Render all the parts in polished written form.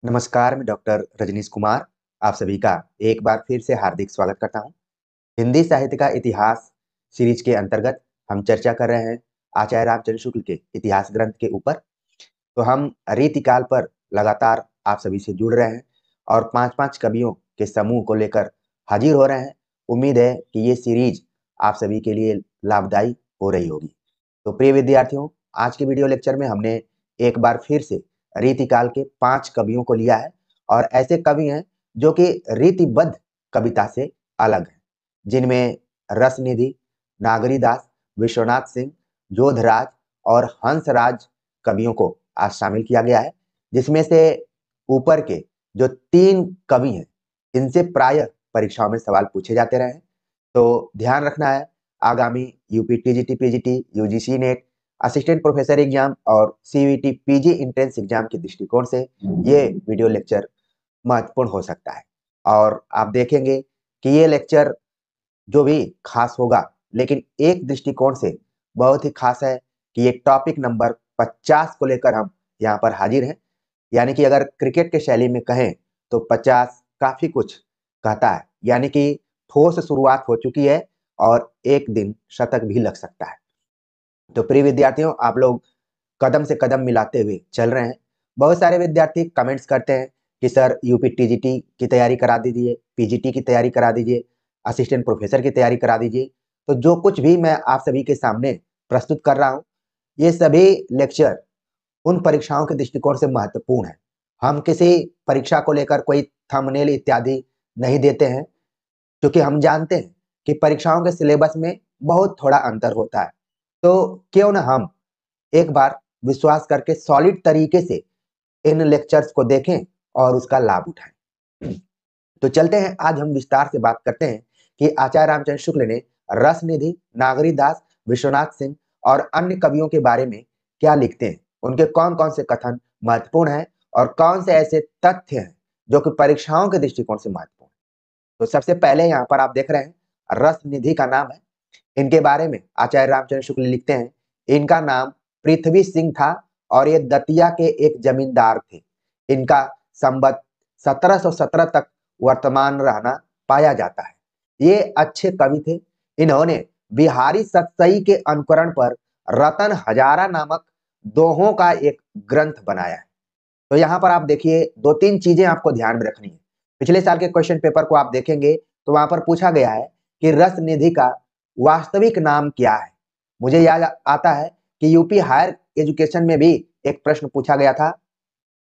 नमस्कार, मैं डॉक्टर रजनीश कुमार आप सभी का एक बार फिर से हार्दिक स्वागत करता हूं। हिंदी साहित्य का इतिहास सीरीज के अंतर्गत हम चर्चा कर रहे हैं आचार्य रामचंद्र शुक्ल के इतिहास ग्रंथ के ऊपर। तो हम रीतिकाल पर लगातार आप सभी से जुड़ रहे हैं और 5-5 कवियों के समूह को लेकर हाजिर हो रहे हैं। उम्मीद है कि ये सीरीज आप सभी के लिए लाभदायी हो रही होगी। तो प्रिय विद्यार्थियों, आज के वीडियो लेक्चर में हमने एक बार फिर से रीतिकाल के 5 कवियों को लिया है और ऐसे कवि हैं जो कि रीतिबद्ध कविता से अलग हैं, जिनमें रसनिधि, नागरीदास, विश्वनाथ सिंह, जोधराज और हंसराज कवियों को आज शामिल किया गया है। जिसमें से ऊपर के जो 3 कवि हैं, इनसे प्रायः परीक्षाओं में सवाल पूछे जाते रहे हैं। तो ध्यान रखना है, आगामी UP TGT, PGT, UGC net, assistant professor exam और सीयूईटी पीजी एंट्रेंस एग्जाम के दृष्टिकोण से ये वीडियो लेक्चर महत्वपूर्ण हो सकता है। और आप देखेंगे कि ये लेक्चर जो भी खास होगा, लेकिन एक दृष्टिकोण से बहुत ही खास है कि ये टॉपिक नंबर 50 को लेकर हम यहाँ पर हाजिर हैं। यानी कि अगर क्रिकेट के शैली में कहें तो 50 काफी कुछ कहता है, यानी कि ठोस शुरुआत हो चुकी है और एक दिन शतक भी लग सकता है। तो प्रिय विद्यार्थियों, आप लोग कदम से कदम मिलाते हुए चल रहे हैं। बहुत सारे विद्यार्थी कमेंट्स करते हैं कि सर यूपी टीजीटी की तैयारी करा दीजिए, पीजीटी की तैयारी करा दीजिए, असिस्टेंट प्रोफेसर की तैयारी करा दीजिए। तो जो कुछ भी मैं आप सभी के सामने प्रस्तुत कर रहा हूँ, ये सभी लेक्चर उन परीक्षाओं के दृष्टिकोण से महत्वपूर्ण है। हम किसी परीक्षा को लेकर कोई थंबनेल इत्यादि नहीं देते हैं, क्योंकि हम जानते हैं कि परीक्षाओं के सिलेबस में बहुत थोड़ा अंतर होता है। तो क्यों ना हम एक बार विश्वास करके सॉलिड तरीके से इन लेक्चर्स को देखें और उसका लाभ उठाएं। तो चलते हैं, आज हम विस्तार से बात करते हैं कि आचार्य रामचंद्र शुक्ल ने रसनिधि, नागरीदास, विश्वनाथ सिंह और अन्य कवियों के बारे में क्या लिखते हैं, उनके कौन कौन से कथन महत्वपूर्ण हैं और कौन से ऐसे तथ्य हैं जो कि परीक्षाओं के दृष्टिकोण से महत्वपूर्ण है। तो सबसे पहले यहाँ पर आप देख रहे हैं रसनिधि का नाम है। इनके बारे में आचार्य रामचंद्र शुक्ल लिखते हैं, इनका नाम पृथ्वी सिंह था और ये दतिया के एक जमींदार थे। इनका संवत 1717 तक वर्तमान रहना पाया जाता है। ये अच्छे कवि थे। इन्होंने बिहारी सतसई के अनुकरण पर रतन हजारा नामक दोहों का एक ग्रंथ बनाया है। तो यहाँ पर आप देखिए, 2-3 चीजें आपको ध्यान में रखनी है। पिछले साल के क्वेश्चन पेपर को आप देखेंगे तो वहां पर पूछा गया है कि रसनिधि का वास्तविक नाम क्या है। मुझे याद आता है कि यूपी हायर एजुकेशन में भी एक प्रश्न पूछा गया था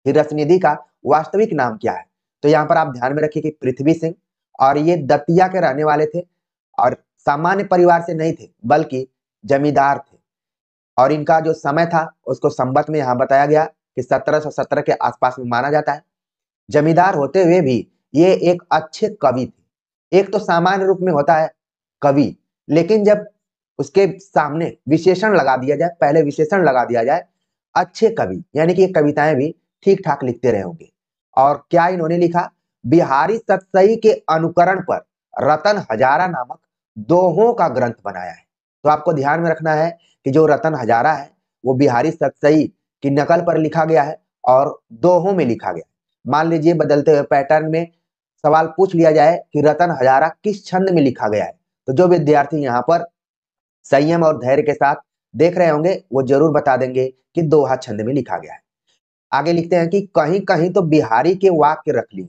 कि रसनिधि का वास्तविक नाम क्या है। तो यहाँ पर आप ध्यान में रखिए कि पृथ्वी सिंह, और ये दतिया के रहने वाले थे और सामान्य परिवार से नहीं थे बल्कि जमींदार थे। और इनका जो समय था उसको संवत में यहाँ बताया गया कि 1717 के आसपास में माना जाता है। जमींदार होते हुए भी ये एक अच्छे कवि थे। एक तो सामान्य रूप में होता है कवि, लेकिन जब उसके सामने विशेषण लगा दिया जाए, पहले विशेषण लगा दिया जाए अच्छे कवि, यानी कि ये कविताएं भी ठीक ठाक लिखते रहे होंगे। और क्या इन्होंने लिखा, बिहारी सतसई के अनुकरण पर रतन हजारा नामक दोहों का ग्रंथ बनाया है। तो आपको ध्यान में रखना है कि जो रतन हजारा है वो बिहारी सतसई की नकल पर लिखा गया है और दोहों में लिखा गया है। मान लीजिए बदलते हुए पैटर्न में सवाल पूछ लिया जाए कि रतन हजारा किस छंद में लिखा गया है, तो जो विद्यार्थी यहाँ पर संयम और धैर्य के साथ देख रहे होंगे वो जरूर बता देंगे कि दोहा छंद में लिखा गया है। आगे लिखते हैं कि कहीं कहीं तो बिहारी के वाक्य रख लिए,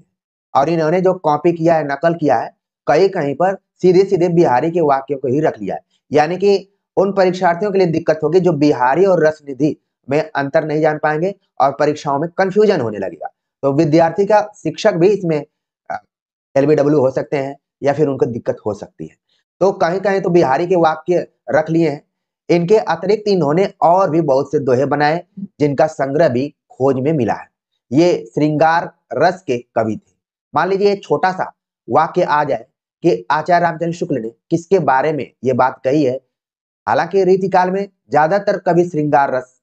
और इन्होंने जो कॉपी किया है, नकल किया है, कहीं कहीं पर सीधे सीधे बिहारी के वाक्यों को ही रख लिया है। यानी कि उन परीक्षार्थियों के लिए दिक्कत होगी जो बिहारी और रसनिधि में अंतर नहीं जान पाएंगे और परीक्षाओं में कंफ्यूजन होने लगेगा। तो विद्यार्थी का शिक्षक भी इसमें एलबीडब्ल्यू हो सकते हैं या फिर उनको दिक्कत हो सकती है। तो कहीं कहीं तो बिहारी के वाक्य रख लिए हैं। इनके अतिरिक्त इन्होंने और भी बहुत से दोहे बनाए जिनका संग्रह भी खोज में मिला है। ये श्रृंगार रस के कवि थे। मान लीजिए छोटा सा वाक्य आ जाए कि आचार्य रामचंद्र शुक्ल ने किसके बारे में ये बात कही है। हालांकि रीतिकाल में ज्यादातर कवि श्रृंगार रस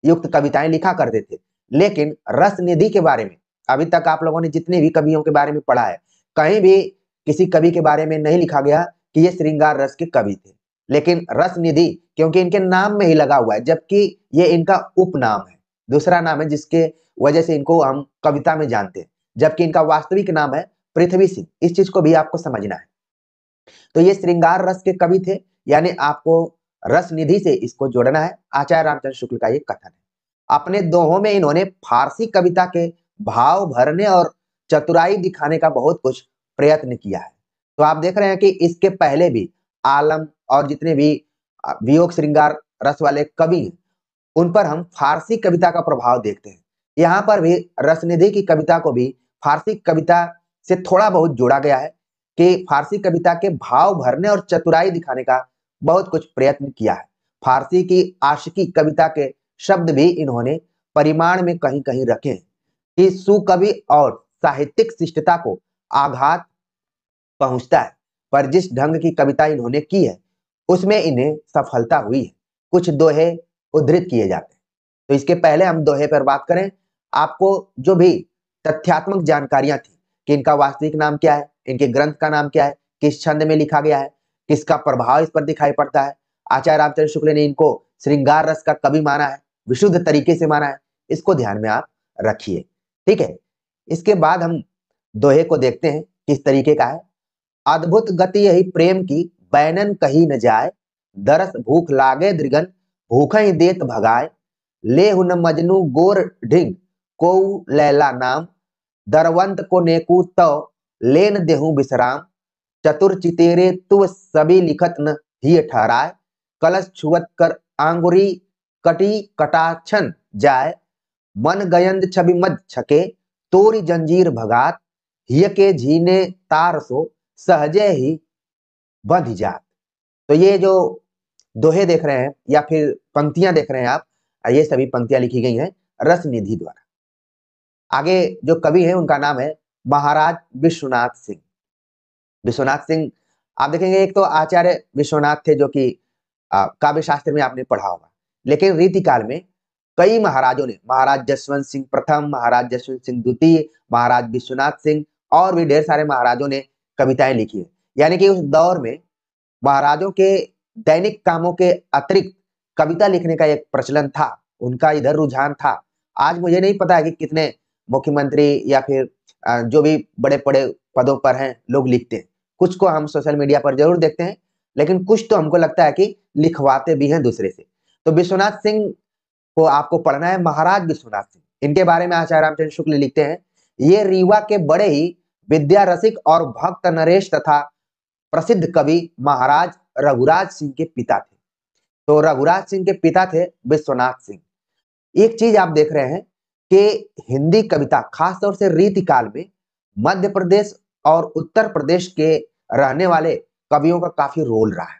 युक्त कविताएं लिखा करते थे, लेकिन रस निधि के बारे में अभी तक आप लोगों ने जितने भी कवियों के बारे में पढ़ा है, कहीं भी किसी कवि के बारे में नहीं लिखा गया कि ये श्रृंगार रस के कवि थे। लेकिन रस निधि क्योंकि इनके नाम में ही लगा हुआ है, जबकि ये इनका उपनाम है, दूसरा नाम है जिसके वजह से इनको हम कविता में जानते हैं, जबकि इनका वास्तविक नाम है पृथ्वी सिंह। इस चीज को भी आपको समझना है। तो ये श्रृंगार रस के कवि थे, यानी आपको रस निधि से इसको जोड़ना है। आचार्य रामचंद्र शुक्ल का ये कथन है। अपने दोहों में इन्होंने फारसी कविता के भाव भरने और चतुराई दिखाने का बहुत कुछ प्रयत्न किया है। तो आप देख रहे हैं कि इसके पहले भी आलम और जितने भी वियोग श्रृंगार रस वाले कवि हैं, उन पर हम फारसी कविता का प्रभाव देखते हैं। यहाँ पर भी रसनिधि की कविता को भी फारसी कविता से थोड़ा बहुत जोड़ा गया है कि फारसी कविता के भाव भरने और चतुराई दिखाने का बहुत कुछ प्रयत्न किया है। फारसी की आशिकी कविता के शब्द भी इन्होंने परिमाण में कहीं कहीं रखे हैं कि सुकवि और साहित्यिक शिष्टता को आघात पहुंचता है, पर जिस ढंग की कविता इन्होंने की है उसमें इन्हें सफलता हुई है। कुछ दोहे उद्धृत किए जाते हैं। तो इसके पहले हम दोहे पर बात करें, आपको जो भी तथ्यात्मक जानकारियां थी कि इनका वास्तविक नाम क्या है, इनके ग्रंथ का नाम क्या है, किस छंद में लिखा गया है, किसका प्रभाव इस पर दिखाई पड़ता है। आचार्य रामचंद्र शुक्ल ने इनको श्रृंगार रस का कवि माना है, विशुद्ध तरीके से माना है, इसको ध्यान में आप रखिए। ठीक है, इसके बाद हम दोहे को देखते हैं किस तरीके का है। अद्भुत गति यही प्रेम की बैनन कही न जाए, दरस भूख लागे दृगन भूखा ही देत भगाए, ले हुन मजनू गोर ढिंग को लैला नाम, दरवंत को नेकू तो लेन देहू विश्राम, चतुर चितेरे तु सभी लिखत न ही ठहराए, कलश छुअत कर आंगुरी कटी कटाछन जाए, मन गयंद छवि मद छके तोरी जंजीर भगात, हिय के झीने तार सो सहजे ही बंध जात। तो ये जो दोहे देख रहे हैं या फिर पंक्तियां देख रहे हैं आप, ये सभी पंक्तियां लिखी गई हैं रसनिधि द्वारा। आगे जो कवि है उनका नाम है महाराज विश्वनाथ सिंह। विश्वनाथ सिंह आप देखेंगे, एक तो आचार्य विश्वनाथ थे जो कि काव्य शास्त्र में आपने पढ़ा होगा, लेकिन रीतिकाल में कई महाराजों ने, महाराज जसवंत सिंह प्रथम, महाराज जसवंत सिंह द्वितीय, महाराज विश्वनाथ सिंह और भी ढेर सारे महाराजों ने कविताएं लिखी है। यानी कि उस दौर में महाराजों के दैनिक कामों के अतिरिक्त कविता लिखने का एक प्रचलन था, उनका इधर रुझान था। आज मुझे नहीं पता है कि कितने मुख्यमंत्री या फिर जो भी बड़े बड़े पदों पर हैं लोग लिखते हैं। कुछ को हम सोशल मीडिया पर जरूर देखते हैं, लेकिन कुछ तो हमको लगता है कि लिखवाते भी हैं दूसरे से। तो विश्वनाथ सिंह को आपको पढ़ना है, महाराज विश्वनाथ सिंह। इनके बारे में आचार्य रामचंद्र शुक्ल लिखते हैं, ये रीवा के बड़े ही विद्या रसिक और भक्त नरेश तथा प्रसिद्ध कवि महाराज रघुराज सिंह के पिता थे। तो रघुराज सिंह के पिता थे विश्वनाथ सिंह। एक चीज आप देख रहे हैं कि हिंदी कविता खासतौर से रीतिकाल में मध्य प्रदेश और उत्तर प्रदेश के रहने वाले कवियों का काफी रोल रहा है।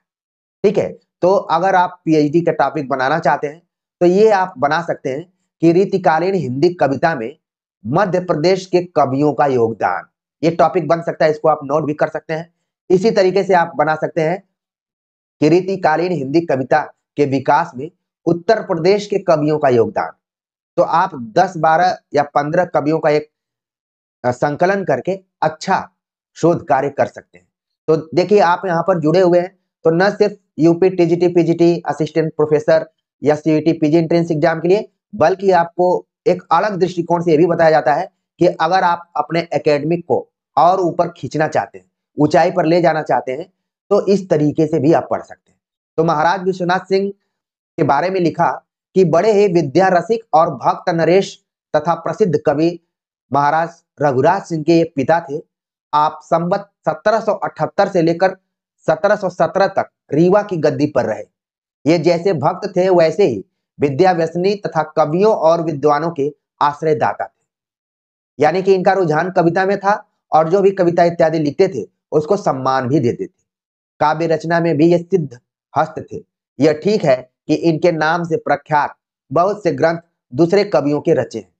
ठीक है, तो अगर आप पीएचडी का टॉपिक बनाना चाहते हैं तो ये आप बना सकते हैं कि रीतिकालीन हिंदी कविता में मध्य प्रदेश के कवियों का योगदान, ये टॉपिक बन सकता है, इसको आप नोट भी कर सकते हैं। इसी तरीके से आप बना सकते हैं कि रीतिकालीन हिंदी कविता के विकास में उत्तर प्रदेश के कवियों का योगदान। तो आप 10, 12 या 15 कवियों का एक संकलन करके अच्छा शोध कार्य कर सकते हैं। तो देखिए, आप यहाँ पर जुड़े हुए हैं तो न सिर्फ UP TGT PGT assistant professor या सीईटी पीजी एंट्रेंस एग्जाम के लिए, बल्कि आपको एक अलग दृष्टिकोण से यह भी बताया जाता है कि अगर आप अपने एकेडमिक को और ऊपर खींचना चाहते हैं, ऊंचाई पर ले जाना चाहते हैं, तो इस तरीके से भी आप पढ़ सकते हैं। तो महाराज विश्वनाथ सिंह के बारे में लिखा कि बड़े ही विद्या रसिक और भक्त नरेश तथा प्रसिद्ध कवि महाराज रघुराज सिंह के ये पिता थे। आप संवत 1778 से लेकर 1717 तक रीवा की गद्दी पर रहे। ये जैसे भक्त थे वैसे ही विद्या व्यसनी तथा कवियों और विद्वानों के आश्रयदाता थे। यानी कि इनका रुझान कविता में था और जो भी कविता इत्यादि लिखते थे उसको सम्मान भी देते थे। काव्य रचना में भी ये सिद्ध हस्त थे। यह ठीक है कि इनके नाम से प्रख्यात बहुत से ग्रंथ दूसरे कवियों के रचे हैं,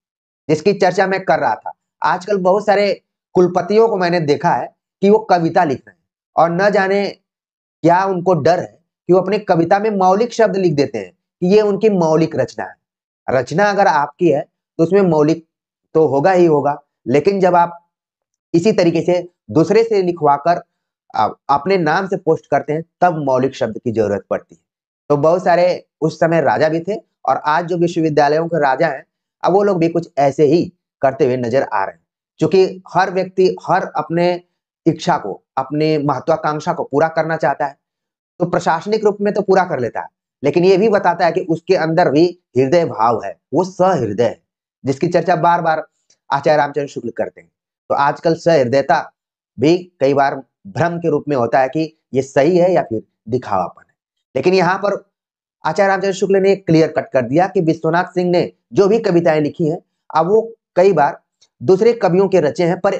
जिसकी चर्चा मैं कर रहा था। आजकल बहुत सारे कुलपतियों को मैंने देखा है कि वो कविता लिख रहे हैं और न जाने क्या उनको डर है कि वो अपनी कविता में मौलिक शब्द लिख देते हैं कि ये उनकी मौलिक रचना है। रचना अगर आपकी है तो उसमें मौलिक तो होगा ही होगा, लेकिन जब आप इसी तरीके से दूसरे से लिखवाकर अपने नाम से पोस्ट करते हैं तब मौलिक शब्द की जरूरत पड़ती है। तो बहुत सारे उस समय राजा भी थे और आज जो विश्वविद्यालयों के राजा हैं अब वो लोग भी कुछ ऐसे ही करते हुए नजर आ रहे हैं। क्योंकि हर व्यक्ति हर अपने इच्छा को, अपने महत्वाकांक्षा को पूरा करना चाहता है, तो प्रशासनिक रूप में तो पूरा कर लेता है, लेकिन ये भी बताता है कि उसके अंदर भी हृदय भाव है, वो सहृदय है, जिसकी चर्चा बार-बार आचार्य रामचंद्र शुक्ल करते हैं। तो आजकल सहृदयता भी कई बार भ्रम के रूप में होता है कि ये सही है या फिर दिखावापन है। लेकिन यहाँ पर आचार्य रामचंद्र शुक्ल ने क्लियर कट कर दिया कि विश्वनाथ सिंह ने जो भी कविताएं लिखी हैं, अब वो कई बार दूसरे कवियों के रचे हैं, पर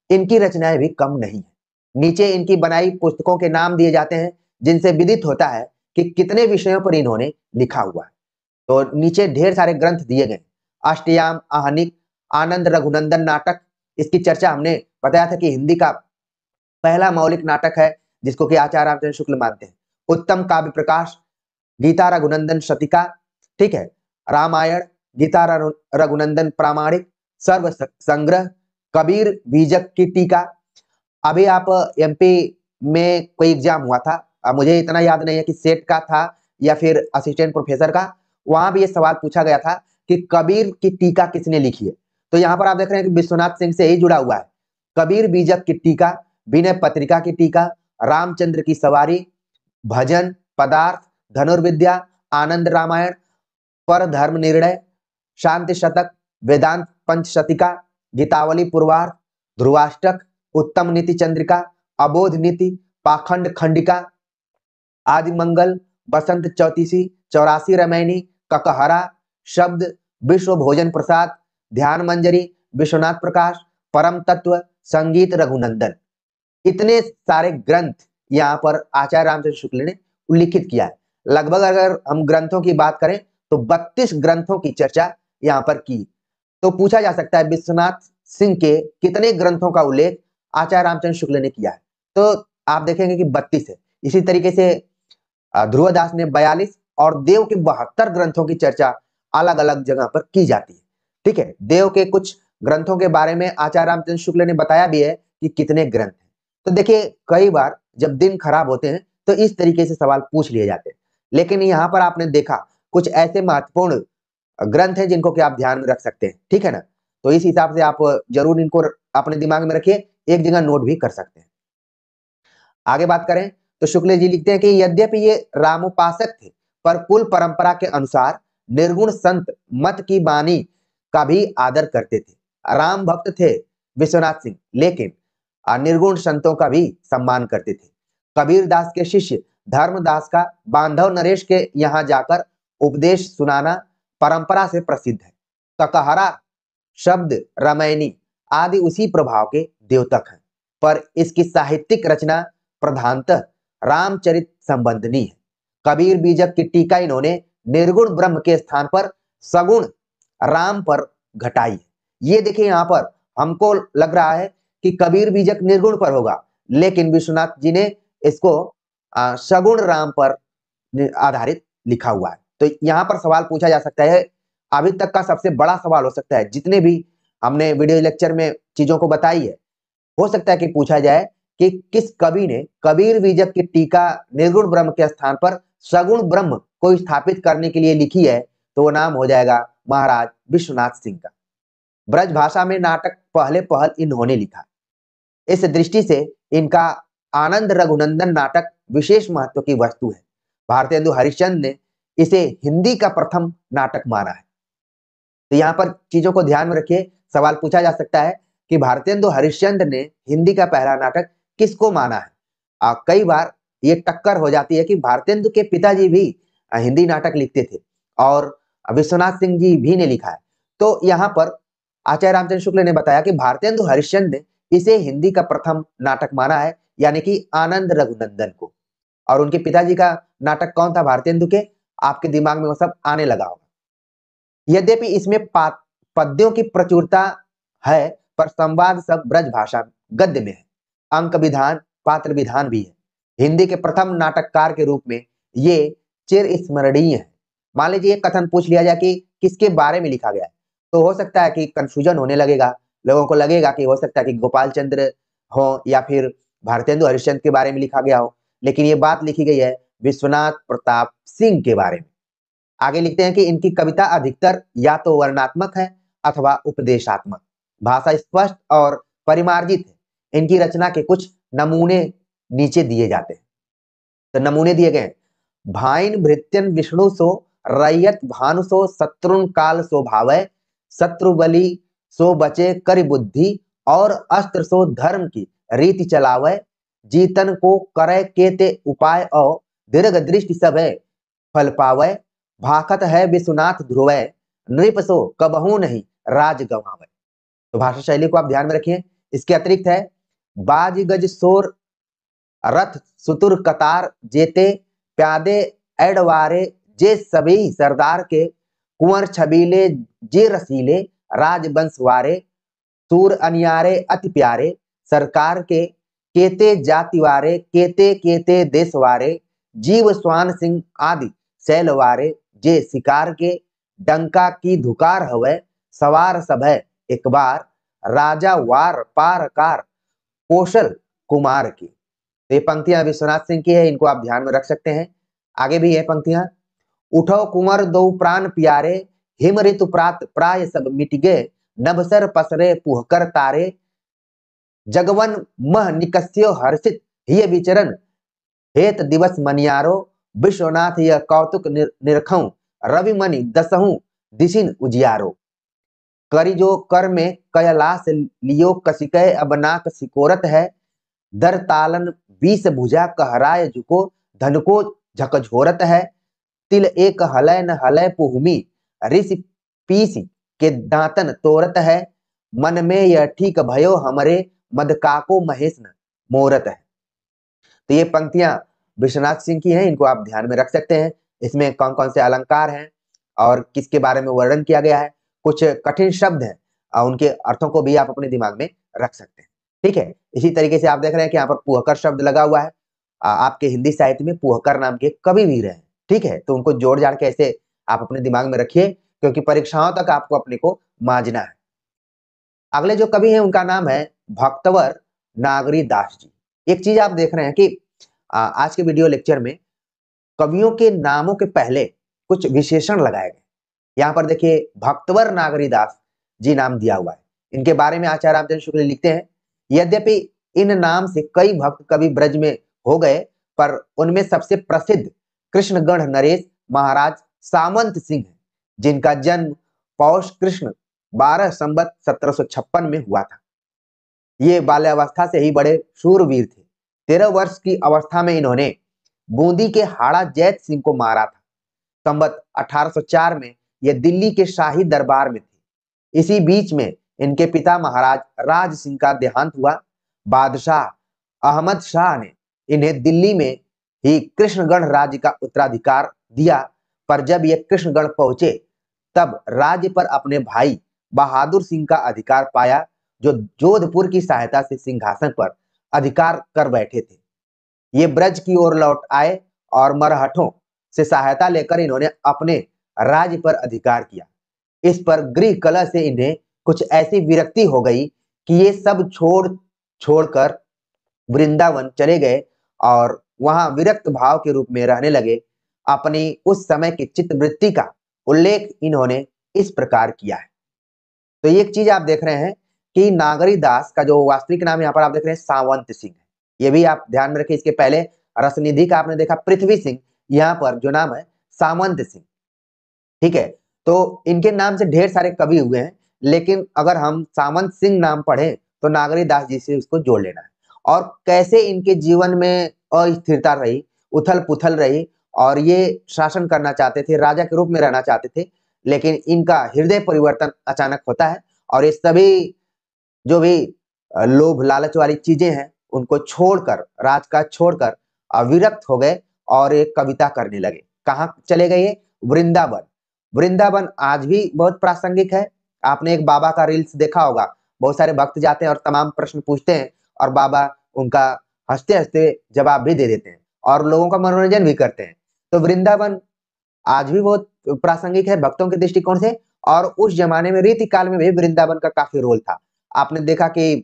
इनकी रचनाएं भी कम नहीं है। नीचे इनकी बनाई पुस्तकों के नाम दिए जाते हैं, जिनसे विदित होता है कि कितने विषयों पर इन्होंने लिखा हुआ है। तो नीचे ढेर सारे ग्रंथ दिए गए, अष्टयाम, आहनिक, आनंद रघुनंदन नाटक, इसकी चर्चा हमने बताया था कि हिंदी का पहला मौलिक नाटक है, जिसको कि आचार्य रामचंद्र शुक्ल मानते हैं। उत्तम काव्य प्रकाश, गीता रघुनंदन शतिका, ठीक है, रामायण, गीता रघुनंदन प्रामाणिक, सर्व संग्रह, कबीर बीजक की टीका। अभी आप एमपी में कोई एग्जाम हुआ था, मुझे इतना याद नहीं है कि सेट का था या फिर असिस्टेंट प्रोफेसर का, वहां भी ये सवाल पूछा गया था कि कबीर की टीका किसने लिखी है। तो यहाँ पर आप देख रहे हैं कि विश्वनाथ सिंह से ही जुड़ा हुआ है। कबीर बीजक की टीका, विनय पत्रिका की टीका, रामचंद्र की सवारी, भजन, पदार्थ, धनुर्विद्या, आनंद रामायण, पर धर्म निर्णय, शांति शतक, वेदांत पंचशतिका, गीतावली पूर्वार्ध, ध्रुवाष्टक, उत्तम नीति चंद्रिका, अबोध नीति, पाखंड खंडिका, आदि मंगल, बसंत चौतीसी, 84 रामायणी, ककहरा, शब्द, विश्व भोजन प्रसाद, ध्यान मंजरी, विश्वनाथ प्रकाश, परम तत्व, संगीत रघुनंदन। इतने सारे ग्रंथ यहाँ पर आचार्य रामचंद्र शुक्ल ने उल्लिखित किया है। लगभग अगर हम ग्रंथों की बात करें तो 32 ग्रंथों की चर्चा यहाँ पर की। तो पूछा जा सकता है विश्वनाथ सिंह के कितने ग्रंथों का उल्लेख आचार्य रामचंद्र शुक्ल ने किया है। तो आप देखेंगे कि 32 है। इसी तरीके से ध्रुवदास ने 42 और देव के 72 ग्रंथों की चर्चा अलग अलग जगह पर की जाती है। ठीक है, देव के कुछ ग्रंथों के बारे में आचार्य रामचंद्र शुक्ल ने बताया भी है कि कितने ग्रंथ हैं। तो देखिए, कई बार जब दिन खराब होते हैं तो इस तरीके से सवाल पूछ लिए जाते हैं, लेकिन यहाँ पर आपने देखा कुछ ऐसे महत्वपूर्ण ग्रंथ हैं जिनको कि आप ध्यान में रख सकते हैं। ठीक है ना, तो इस हिसाब से आप जरूर इनको अपने दिमाग में रखिए, एक जगह नोट भी कर सकते हैं। आगे बात करें तो शुक्ल जी लिखते हैं कि यद्यपि ये रामोपासक थे, पर कुल परंपरा के अनुसार निर्गुण संत मत की वाणी का भी आदर करते थे। राम भक्त थे विश्वनाथ सिंह, लेकिन निर्गुण संतों का भी सम्मान करते थे। कबीर दास के शिष्य धर्मदास का बांधव नरेश के यहाँ जाकर उपदेश सुनाना परंपरा से प्रसिद्ध है। ककहरा, शब्द, रामायणी आदि उसी प्रभाव के द्योतक हैं, पर इसकी साहित्यिक रचना प्रधानतः रामचरित संबंधनी है। कबीर बीजक की टीका इन्होंने निर्गुण ब्रह्म के स्थान पर सगुण राम पर घटाई है। ये देखिए, यहाँ पर हमको लग रहा है कि कबीर बीजक निर्गुण पर होगा, लेकिन विश्वनाथ जी ने इसको सगुण राम पर आधारित लिखा हुआ है। तो यहाँ पर सवाल पूछा जा सकता है, अभी तक का सबसे बड़ा सवाल हो सकता है, जितने भी हमने वीडियो लेक्चर में चीजों को बताई है, हो सकता है कि पूछा जाए कि किस कवि ने कबीर बीजक की टीका निर्गुण ब्रह्म के स्थान पर सगुण ब्रह्म को स्थापित करने के लिए लिखी है, तो वो नाम हो जाएगा महाराज विश्वनाथ सिंह का। ब्रज भाषा में नाटक पहले पहल इन्होंने लिखा। इस दृष्टि से इनका आनंद रघुनंदन नाटक विशेष महत्व की वस्तु है। भारतेंदु हरिश्चंद्र ने इसे हिंदी का प्रथम नाटक माना है। तो यहाँ पर चीजों को ध्यान में रखिए, सवाल पूछा जा सकता है कि भारतेंदु हरिश्चंद्र ने हिंदी का पहला नाटक किसको माना है। कई बार ये टक्कर हो जाती है कि भारतेंदु के पिताजी भी हिंदी नाटक लिखते थे और विश्वनाथ सिंह जी भी ने लिखा है। तो यहाँ पर आचार्य रामचंद्र शुक्ल ने बताया कि भारतेंदु हरिश्चंद्र ने इसे हिंदी का प्रथम नाटक माना है, यानी कि आनंद रघुनंदन को। और उनके पिताजी का नाटक कौन था भारतेंदु के, आपके दिमाग में वो सब आने लगा होगा। यद्यपि इसमें पद्यों की प्रचुरता है, पर संवाद सब ब्रज भाषा गद्य में है। अंक विधान, पात्र विधान भी है। हिंदी के प्रथम नाटककार के रूप में ये चिर स्मरणीय है। मान लीजिए कथन पूछ लिया जाए कि किसके बारे में लिखा गया है, तो हो सकता है कि कंफ्यूजन होने लगेगा, लोगों को लगेगा कि हो सकता है कि गोपाल चंद्र हो या फिर भारतेंदु हरिश्चंद्र के बारे में लिखा गया हो, लेकिन ये बात लिखी गई है विश्वनाथ प्रताप सिंह के बारे में। आगे लिखते हैं कि इनकी कविता अधिकतर या तो वर्णनात्मक है अथवा उपदेशात्मक, भाषा स्पष्ट और परिमार्जित है। इनकी रचना के कुछ नमूने नीचे दिए जाते हैं। तो नमूने दिए गए हैं। भाइन भृत्यन विष्णु सो रैयत भानु सो शत्रुन काल सो भावय, शत्रु बलि सो बचे कर बुद्धि और अस्त्र सो धर्म की रीति चलावय, जीतन को करे केते उपाय और दीर्घ दृष्टि सब है फल पावय, भाखत है विश्वनाथ ध्रुवय, नृप सो कबहू नहीं राज गंवावय। तो भाषा शैली को आप ध्यान में रखिए। इसके अतिरिक्त है बाज गज सोर रथ सुतुर कतार जेते प्यादे एडवारे जे सभी सरदार के, कुंवर छबीले जे रसीले राजवंशवारे, सूर अनियारे अति प्यारे सरकार के, केते जातिवारे केते केते देशवारे, जीव स्वान सिंह आदि सैलवारे जे शिकार के, डंका की धुकार हवै सवार सभै एक बार, राजा वार पार कार कौशल कुमार की। तो ये पंक्तियां विश्वनाथ सिंह की है, इनको आप ध्यान में रख सकते हैं। आगे भी है पंक्तियां। उठो कुंवर दो प्राण प्यारे, हिम ऋतु प्रात प्राय सब मिट गए, नभसर पसरे पुहकर तारे, जगवन मह निकस्यो हर्षित हिय विचरण, हेत दिवस मनियारो, विश्वनाथ यह कौतुक निरखऊं, रवि मणि दसहूं दिशिन उजियारो, करी जो कर में कयलास लियो कसिकय अब नाक सिकोरत है, दर तालन 20 भुजा कहराय झुको, धन को झकझोरत है, तिल एक हलय न हलय पुहुमी, ऋषि पीसी के दांतन तोरत है, मन में यह ठीक भयो हमरे, मदकाको महेश न मोरत है। तो ये पंक्तियां विश्वनाथ सिंह की हैं, इनको आप ध्यान में रख सकते हैं। इसमें कौन कौन से अलंकार हैं और किसके बारे में वर्णन किया गया है, कुछ कठिन शब्द हैं, उनके अर्थों को भी आप अपने दिमाग में रख सकते हैं। ठीक है, इसी तरीके से आप देख रहे हैं कि यहाँ पर पुहकर शब्द लगा हुआ है। आपके हिंदी साहित्य में पुहकर नाम के कवि भी रहे। ठीक है, तो उनको जोड़ जाड़ के ऐसे आप अपने दिमाग में रखिए, क्योंकि परीक्षाओं तक आपको अपने को मांझना है। अगले जो कवि हैं उनका नाम है भक्तवर नागरी दास जी। एक चीज आप देख रहे हैं कि आज के वीडियो लेक्चर में कवियों के नामों के पहले कुछ विशेषण लगाए गए। यहाँ पर देखिए भक्तवर नागरी दास जी नाम दिया हुआ है। इनके बारे में आचार्य रामचंद्र शुक्ल लिखते हैं, यद्यपि इन नाम से कई भक्त कवि ब्रज में हो गए, पर उनमें सबसे प्रसिद्ध कृष्णगढ़ नरेश महाराज सामंत सिंह है, जिनका जन्म पौष कृष्ण 12 संवत 1756 में हुआ था। ये बाल्यावस्था से ही बड़े शूरवीर थे। 13 वर्ष की अवस्था में इन्होंने बूंदी के हाड़ा जैत सिंह को मारा था। संवत 1804 में यह दिल्ली के शाही दरबार में थे। इसी बीच में इनके पिता महाराज राज सिंह का देहांत हुआ। बादशाह अहमद शाह ने इन्हें दिल्ली में ही कृष्णगढ़ राज्य का उत्तराधिकार दिया, पर जब ये कृष्णगढ़ पहुंचे तब राज्य पर अपने भाई बहादुर सिंह का अधिकार पाया, जो जोधपुर की सहायता से सिंहासन पर अधिकार कर बैठे थे। ये ब्रज की ओर लौट आए और मरहठों से सहायता लेकर इन्होंने अपने राज्य पर अधिकार किया। इस पर गृह कलह से इन्हें कुछ ऐसी विरक्ति हो गई कि ये सब छोड़कर वृंदावन चले गए और वहां विरक्त भाव के रूप में रहने लगे। अपनी उस समय की चित्तवृत्ति का उल्लेख इन्होंने इस प्रकार किया है। तो एक चीज आप देख रहे हैं कि नागरी दास का जो वास्तविक नाम यहाँ पर आप देख रहे हैं सावंत सिंह है। ये भी आप ध्यान में रखिए। इसके पहले रसनिधि का आपने देखा पृथ्वी सिंह, यहाँ पर जो नाम है सामंत सिंह। ठीक है, तो इनके नाम से ढेर सारे कवि हुए हैं, लेकिन अगर हम सामंत सिंह नाम पढ़े तो नागरी दास जी से उसको जोड़ लेना है। और कैसे इनके जीवन में अस्थिरता रही, उथल पुथल रही, और ये शासन करना चाहते थे, राजा के रूप में रहना चाहते थे, लेकिन इनका हृदय परिवर्तन अचानक होता है और ये सभी जो भी लोभ लालच वाली चीजें हैं उनको छोड़कर, राजकाज छोड़कर विरक्त हो गए और एक कविता करने लगे। कहाँ चले गए? वृंदावन। वृंदावन आज भी बहुत प्रासंगिक है। आपने एक बाबा का रील्स देखा होगा, बहुत सारे भक्त जाते हैं और तमाम प्रश्न पूछते हैं और बाबा उनका हंसते हंसते जवाब भी दे देते हैं और लोगों का मनोरंजन भी करते हैं। तो वृंदावन आज भी बहुत प्रासंगिक है भक्तों के दृष्टिकोण से, और उस जमाने में रीति काल में भी वृंदावन का काफी रोल था। आपने देखा कि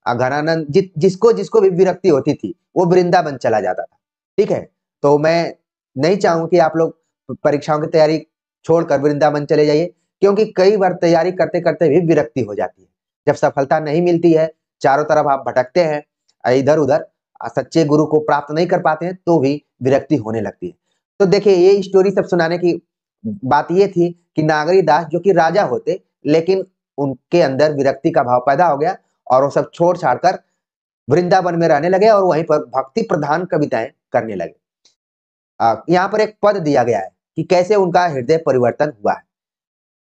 घनानंद जिसको जिसको भी विरक्ति होती थी वो वृंदावन चला जाता था। ठीक है, तो मैं नहीं चाहूँ कि आप लोग परीक्षाओं की तैयारी छोड़कर वृंदावन चले जाइए, क्योंकि कई बार तैयारी करते करते भी विरक्ति हो जाती है। जब सफलता नहीं मिलती है, चारों तरफ आप भटकते हैं इधर उधर, सच्चे गुरु को प्राप्त नहीं कर पाते हैं, तो भी विरक्ति होने लगती है। तो देखिए, ये स्टोरी सब सुनाने की बात ये थी कि नागरी दास जो कि राजा होते, लेकिन उनके अंदर विरक्ति का भाव पैदा हो गया और वो सब छोड़ छाड़ कर वृंदावन में रहने लगे और वहीं पर भक्ति प्रधान कविताएं करने लगे। यहाँ पर एक पद दिया गया है कि कैसे उनका हृदय परिवर्तन हुआ है।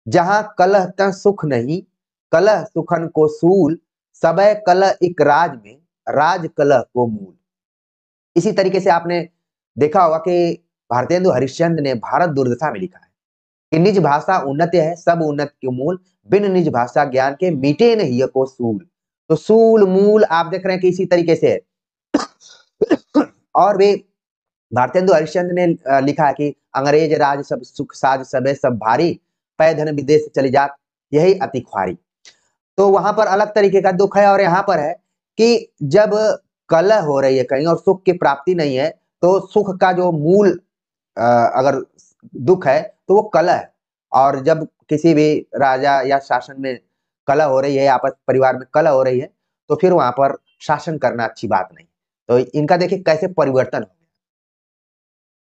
जहां कलह त सुख नहीं, कलह सुखन को सूल, सबय कलह इक राज में, राज कलह को मूल। इसी तरीके से आपने देखा होगा कि भारतेंदु हरिश्चंद्र ने भारत दुर्दशा में लिखा है कि निज भाषा उन्नत है, सब उन्नत के मूल, बिन निज भाषा ज्ञान के मिटे नहीं को सूल। तो सूल मूल आप देख रहे हैं कि इसी तरीके से है। और भी भारतेंदु हरिश्चंद्र ने लिखा है कि अंग्रेज राज सब सुख साज सबे सब भारी, पै धन विदेश चली जात यही अति ख्वारी। तो वहां पर अलग तरीके का दुख है और यहाँ पर है कि जब कलह हो रही है कहीं और सुख की प्राप्ति नहीं है, तो सुख का जो मूल अगर दुख है तो वो कलह है। और जब किसी भी राजा या शासन में कलह हो रही है, आपस परिवार में कलह हो रही है, तो फिर वहां पर शासन करना अच्छी बात नहीं। तो इनका देखिए कैसे परिवर्तन हो गया।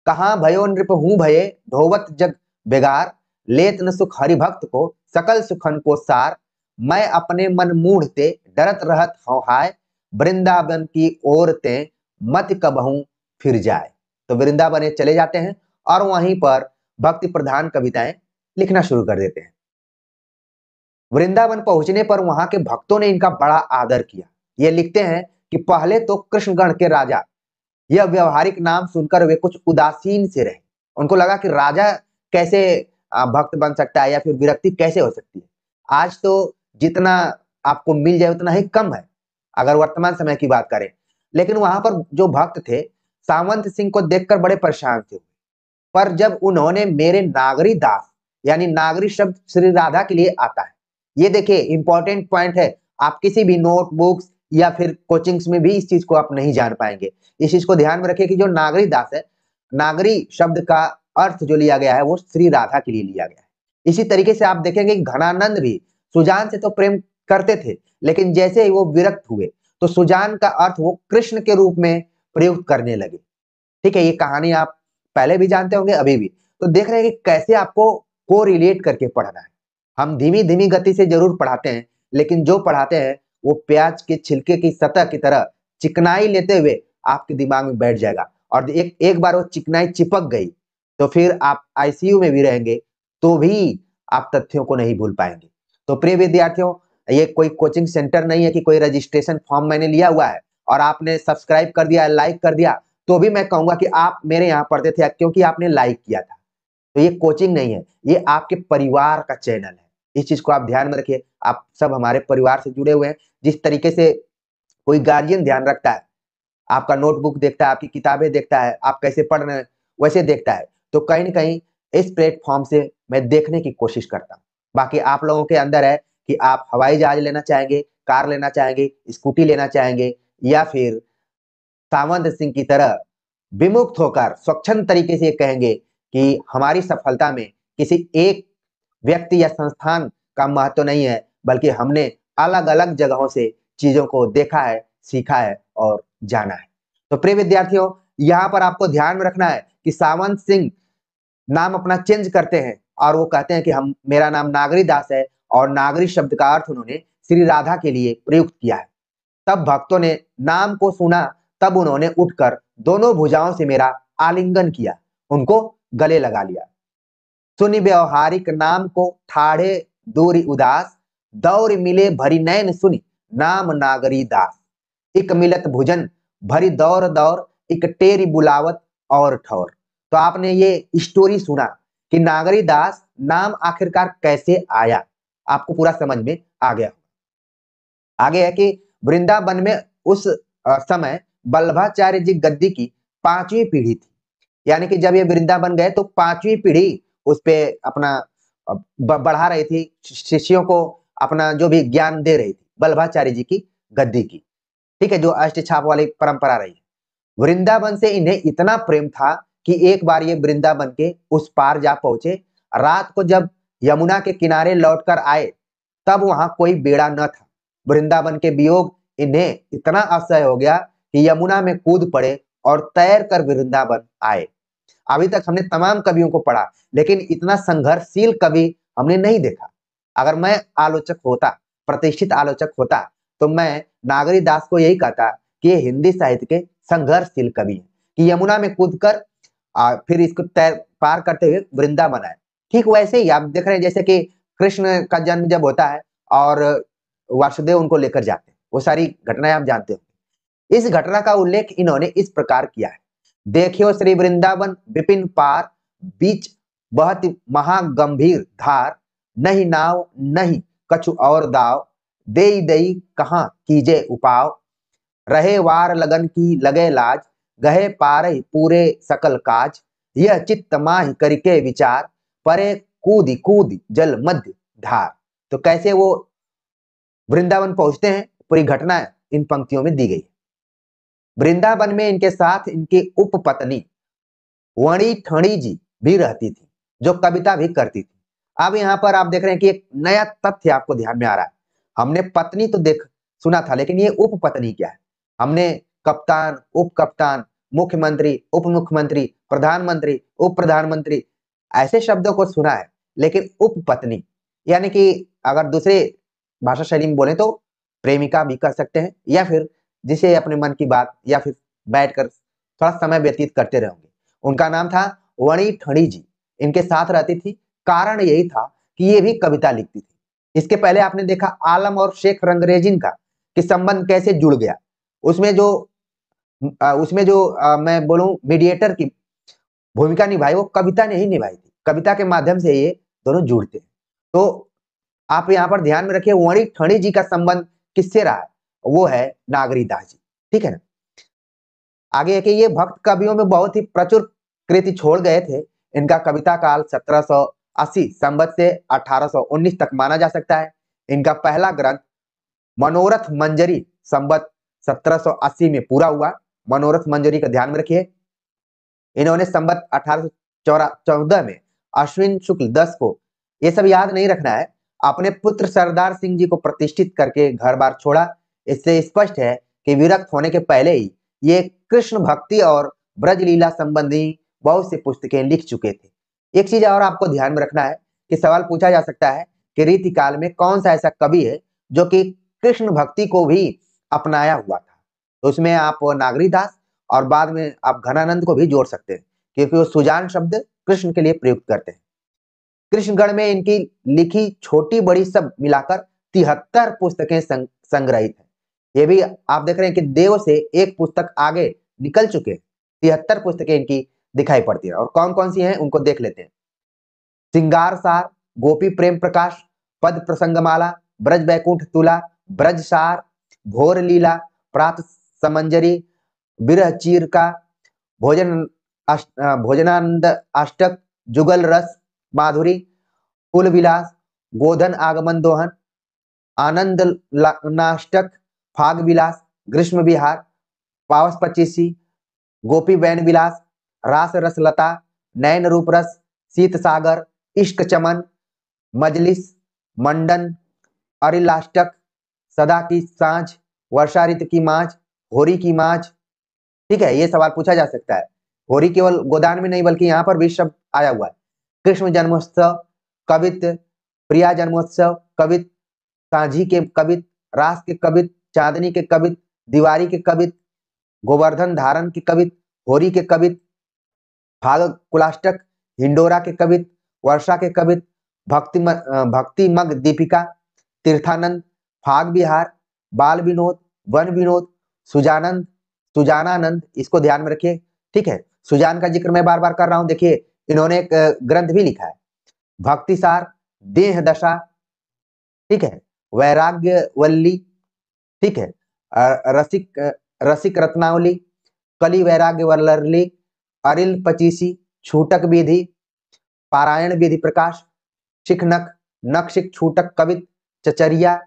कहाँ भयो नृप हूं भये, ढोवत जग बेगार, लेत न सुख हरिभक्त को, सकल सुखन को सार, मैं अपने मन मूढ़ ते, डरत रहत हूं हाय, वृंदावन की ओर ते मत कबहूं फिर जाए। तो वृंदावन ये चले जाते हैं और वहीं पर भक्ति प्रधान कविताएं लिखना शुरू कर देते हैं। वृंदावन पहुंचने पर वहां के भक्तों ने इनका बड़ा आदर किया। ये लिखते हैं कि पहले तो कृष्णगण के राजा यह व्यवहारिक नाम सुनकर वे कुछ उदासीन से रहे। उनको लगा कि राजा कैसे भक्त बन सकता है या फिर विरक्ति कैसे हो सकती है। आज तो जितना आपको मिल जाए उतना ही कम है, अगर वर्तमान समय की बात करें। लेकिन वहां पर जो भक्त थे, सावंत सिंह को देखकर बड़े परेशान थे। पर जब उन्होंने मेरे नागरी दास, यानी नागरी शब्द श्री राधा के लिए आता है। ये देखिए इंपॉर्टेंट पॉइंट है। आप किसी भी नोटबुक्स या फिर कोचिंग्स में भी इस चीज को आप नहीं जान पाएंगे। इस चीज को ध्यान में रखिए कि जो नागरी दास है, नागरी शब्द का अर्थ जो लिया गया है वो श्री राधा के लिए लिया गया है। इसी तरीके से आप देखेंगे घनानंद भी सुजान से तो प्रेम करते थे, लेकिन जैसे ही वो विरक्त हुए तो सुजान का अर्थ वो कृष्ण के रूप में प्रयुक्त करने लगे। ठीक है, ये कहानी आप पहले भी जानते होंगे, अभी भी। तो देख रहे हैं कि कैसे आपको को रिलेट करके पढ़ना है। हम धीमी धीमी गति से जरूर पढ़ाते हैं, लेकिन जो पढ़ाते हैं वो प्याज के छिलके की सतह की तरह चिकनाई लेते हुए आपके दिमाग में बैठ जाएगा। और एक बार वो चिकनाई चिपक गई तो फिर आप आईसीयू में भी रहेंगे तो भी आप तथ्यों को नहीं भूल पाएंगे। तो प्रिय विद्यार्थियों, ये कोई कोचिंग सेंटर नहीं है कि कोई रजिस्ट्रेशन फॉर्म मैंने लिया हुआ है और आपने सब्सक्राइब कर दिया, लाइक कर दिया, तो भी मैं कहूंगा कि आप मेरे यहाँ पढ़ते थे क्योंकि आपने लाइक किया था। तो ये कोचिंग नहीं है, ये आपके परिवार का चैनल है। इस चीज को आप ध्यान में रखिए। आप सब हमारे परिवार से जुड़े हुए हैं। जिस तरीके से कोई गार्जियन ध्यान रखता है, आपका नोटबुक देखता है, आपकी किताबें देखता है, आप कैसे पढ़ रहे हैं वैसे देखता है, तो कहीं ना कहीं इस प्लेटफॉर्म से मैं देखने की कोशिश करता हूँ। बाकी आप लोगों के अंदर है कि आप हवाई जहाज लेना चाहेंगे, कार लेना चाहेंगे, स्कूटी लेना चाहेंगे, या फिर सावंत सिंह की तरह विमुक्त होकर स्वच्छंद तरीके से कहेंगे कि हमारी सफलता में किसी एक व्यक्ति या संस्थान का महत्व नहीं है, बल्कि हमने अलग अलग जगहों से चीजों को देखा है, सीखा है और जाना है। तो प्रिय विद्यार्थियों, यहाँ पर आपको ध्यान में रखना है कि सावंत सिंह नाम अपना चेंज करते हैं और वो कहते हैं कि मेरा नाम नागरी दास है, और नागरी शब्द का अर्थ उन्होंने श्री राधा के लिए प्रयुक्त किया है। तब भक्तों ने नाम को सुना, तब उन्होंने उठकर दोनों भुजाओं से मेरा आलिंगन किया, उनको गले लगा लिया। सुनि व्यवहारिक नाम को ठाड़े दूरी उदास, दौर मिले भरी नैन सुनि नाम नागरी दास। इक मिलत भुजन भरी दौर दौर, इक टेरी बुलावत और ठौर। तो आपने ये स्टोरी सुना कि नागरी दास नाम आखिरकार कैसे आया, आपको पूरा समझ में आ गया। आगे है कि वृंदावन में उस समय वल्लभाचार्य जी गद्दी की 5वीं पीढ़ी थी। यानी कि जब ये वृंदावन गए तो 5वीं पीढ़ी उस पे अपना बढ़ा रही थी, शिष्यों को अपना जो भी ज्ञान दे रही थी, वल्लभाचार्य जी की गद्दी की। ठीक है, जो अष्टछाप वाली परंपरा रही है। वृंदावन से इन्हें इतना प्रेम था कि एक बार ये वृंदावन के उस पार जा पहुंचे, रात को जब यमुना के किनारे लौटकर आए तब वहां कोई बेड़ा न था। वृंदावन के वियोग इन्हें इतना असह्य हो गया कि यमुना में कूद पड़े और तैर कर वृंदावन आए। अभी तक हमने तमाम कवियों को पढ़ा, लेकिन इतना संघर्षशील कवि हमने नहीं देखा। अगर मैं आलोचक होता, प्रतिष्ठित आलोचक होता, तो मैं नागरी दास को यही कहता कि ये हिंदी साहित्य के संघर्षशील कवि हैं, कि यमुना में कूदकर फिर इसको तैर पार करते हुए वृंदावन आए। ठीक वैसे ही आप देख रहे हैं जैसे कि कृष्ण का जन्म जब होता है और वासुदेव उनको लेकर जाते हैं, वो सारी घटनाएं आप जानते हो। इस घटना का उल्लेख इन्होंने इस प्रकार किया है। देखियो श्री वृंदावन विपिन पार, बीच बहत महागंभीर धार, नहीं नाव नहीं कछु और दाव, देई देई कहाँ कीजे उपाव, रहे वार लगन की लगे लाज, गहे पारहि पूरे सकल काज, यह चित्त माहि करके विचार, परे कूदी कूदी जल मध्य धार। तो कैसे वो वृंदावन पहुंचते हैं, पूरी घटना इन पंक्तियों में दी गई। वृंदावन में इनके साथ इनकी उपपत्नी वणी ठणी जी भी रहती थी, जो कविता भी करती थी। अब यहाँ पर आप देख रहे हैं कि एक नया तथ्य आपको ध्यान में आ रहा है। हमने पत्नी तो देख सुना था, लेकिन ये उपपत्नी क्या है? हमने कप्तान, उप कप्तान, मुख्यमंत्री, उप मुख्यमंत्री, प्रधानमंत्री, उप प्रधानमंत्री ऐसे शब्दों को सुना है, लेकिन उपपत्नी यानी कि अगर दूसरे भाषा शैली में बोले तो प्रेमिका भी कर सकते हैं, या फिर जिसे अपने मन की बात या फिर बैठकर थोड़ा समय व्यतीत करते रहेंगे। उनका नाम था वणी ठणी जी, इनके साथ रहती थी। कारण यही था कि ये भी कविता लिखती थी। इसके पहले आपने देखा आलम और शेख रंगरेजिन का कि संबंध कैसे जुड़ गया। उसमें जो मैं बोलूं मीडिएटर की भूमिका निभाई, वो कविता ने ही निभाई थी। कविता के माध्यम से ये दोनों जुड़ते हैं। तो आप यहाँ पर ध्यान में रखिए, वणी ठणी जी का संबंध किससे रहा है? वो है नागरी दास जी। ठीक है ना। आगे है कि ये भक्त कवियों में बहुत ही प्रचुर कृति छोड़ गए थे। इनका कविता काल 1780 संवत से 1819 तक माना जा सकता है। इनका पहला ग्रंथ मनोरथ मंजरी संवत 1780 में पूरा हुआ। मनोरथ मंजरी का ध्यान में रखिए। इन्होंने संवत 1814 में अश्विन शुक्ल 10 को, ये सब याद नहीं रखना है, अपने पुत्र सरदार सिंह जी को प्रतिष्ठित करके घर बार छोड़ा। इससे स्पष्ट है कि विरक्त होने के पहले ही ये कृष्ण भक्ति और ब्रज लीला संबंधी बहुत सी पुस्तकें लिख चुके थे। एक चीज और आपको ध्यान में रखना है कि सवाल पूछा जा सकता है कि रीतिकाल में कौन सा ऐसा कवि है जो कि कृष्ण भक्ति को भी अपनाया हुआ था। तो उसमें आप नागरी दास और बाद में आप घनानंद को भी जोड़ सकते हैं, क्योंकि वो सुजान शब्द कृष्ण के लिए प्रयुक्त करते हैं। कृष्णगढ़ में इनकी लिखी छोटी बड़ी सब मिलाकर 73 पुस्तकें संग्रहित है। ये भी आप देख रहे हैं कि देव से एक पुस्तक आगे निकल चुके हैं। 73 पुस्तकें इनकी दिखाई पड़ती है। और कौन कौन सी हैं उनको देख लेते हैं। सिंगार सार, गोपी प्रेम प्रकाश, पद प्रसंगमाला, ब्रज बैकुंठ तुला, ब्रज सार, भोर लीला, प्रात समंजरी, विरह चीर का, भोजनानंद अष्टक, जुगल रस माधुरी, कुल विलास, गोधन आगमन दोहन, आनंद नाष्टक, फाग विलास, ग्रीष्म विहार, पावस पचीसी, गोपी वैन विलास, रास रस लता, नयन रूप रस, शीत सागर, इश्क चमन, मजलिस, मंडन, अरिलाष्टक, सदा की सांझ, वर्षा ऋतु की माझ, होरी की माझ। ठीक है, ये सवाल पूछा जा सकता है। होरी केवल गोदान में नहीं बल्कि यहाँ पर भी शब्द आया हुआ है। कृष्ण जन्मोत्सव, कवित, प्रिया जन्मोत्सव, कवित, सांझी के कवित, रास के कवित, चांदनी के कवित, दिवारी के कवित, गोवर्धन धारण के कवित, होरी के कवित, फाग कुलाष्टक, हिंडोरा के कवित, वर्षा के कवित, भक्ति मग दीपिका, तीर्थानंद, फाग विहार, बाल विनोद, वन विनोद, सुजानंद, सुजानानंद, इसको ध्यान में रखिए। ठीक है, सुजान का जिक्र मैं बार बार कर रहा हूं। देखिए इन्होंने एक ग्रंथ भी लिखा है, भक्तिसार, देह दशा, ठीक है, वैराग्य वल्ली, ठीक है, रसिक रत्नावली, कली वैराग्य वल्लरी, अरिल पचीसी, छूटक विधि, पारायण विधि प्रकाश, शिखनक, नक्षिक छूटक कवित, चचरिया,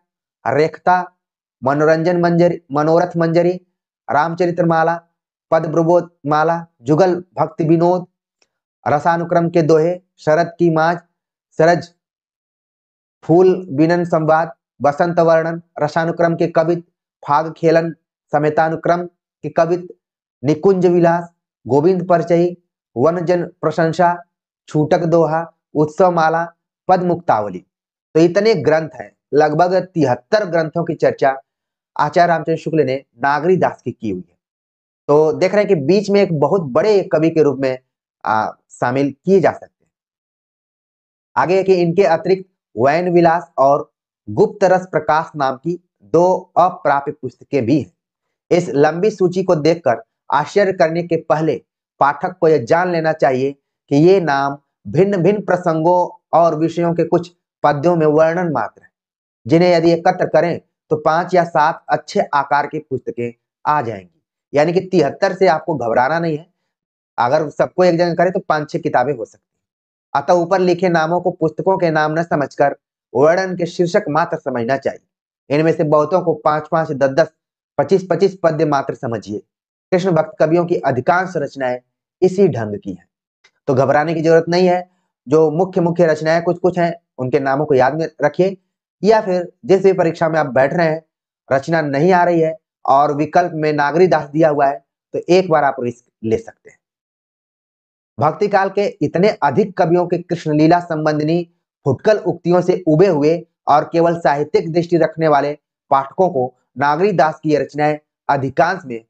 रेखता, मनोरंजन मंजरी, मनोरथ मंजरी, रामचरित्र माला, पद प्रबोध माला, जुगल भक्ति विनोद, रसानुक्रम के दोहे, शरद की माज, सरज, फूल बिनन संवाद, बसंत वर्णन, रसानुक्रम के कवित, फाग खेलन, समेतानुक्रम के कवित, निकुंज विलास, गोविंद परिचयी, वन जन प्रशंसा, छूटक दोहा, उत्सव माला, पद मुक्तावली। तो इतने ग्रंथ हैं, लगभग 73 ग्रंथों की चर्चा आचार्य रामचंद्र शुक्ल ने नागरी दास की हुई है। तो देख रहे हैं कि बीच में एक बहुत बड़े कवि के रूप में शामिल किए जा सकते हैं। आगे कि इनके अतिरिक्त वैन विलास और गुप्त रस प्रकाश नाम की 2 अप्राप्य पुस्तकें भी हैं। इस लंबी सूची को देखकर आश्चर्य करने के पहले पाठक को यह जान लेना चाहिए कि ये नाम भिन्न भिन्न प्रसंगों और विषयों के कुछ पद्यों में वर्णन मात्र है, जिन्हें यदि एकत्र करें तो 5 या 7 अच्छे आकार की पुस्तकें आ जाएंगी। यानी कि 73 से आपको घबराना नहीं है, अगर सबको एक जगह करें तो 5-6 किताबें हो सकती हैं। अतः ऊपर लिखे नामों को पुस्तकों के नाम न समझकर वर्णन के शीर्षक मात्र समझना चाहिए। इनमें से बहुतों को 5-5, 10-10, 25-25 पद्य मात्र समझिए। कृष्ण भक्त कवियों की अधिकांश रचनाएं इसी ढंग की हैं, तो घबराने की जरूरत नहीं है। जो मुख्य मुख्य रचनाएं कुछ कुछ हैं, उनके नामों को याद में रखिए, या फिर जिस भी परीक्षा में आप बैठ रहे हैं, रचना नहीं आ रही है और विकल्प में नागरी दास दिया हुआ है, तो एक बार आप रिस्क ले सकते हैं। भक्ति काल के इतने अधिक कवियों के कृष्णलीला संबंधी फुटकल उक्तियों से उबे हुए और केवल साहित्यिक दृष्टि रखने वाले पाठकों को नागरी दास की रचनाएं अधिकांश में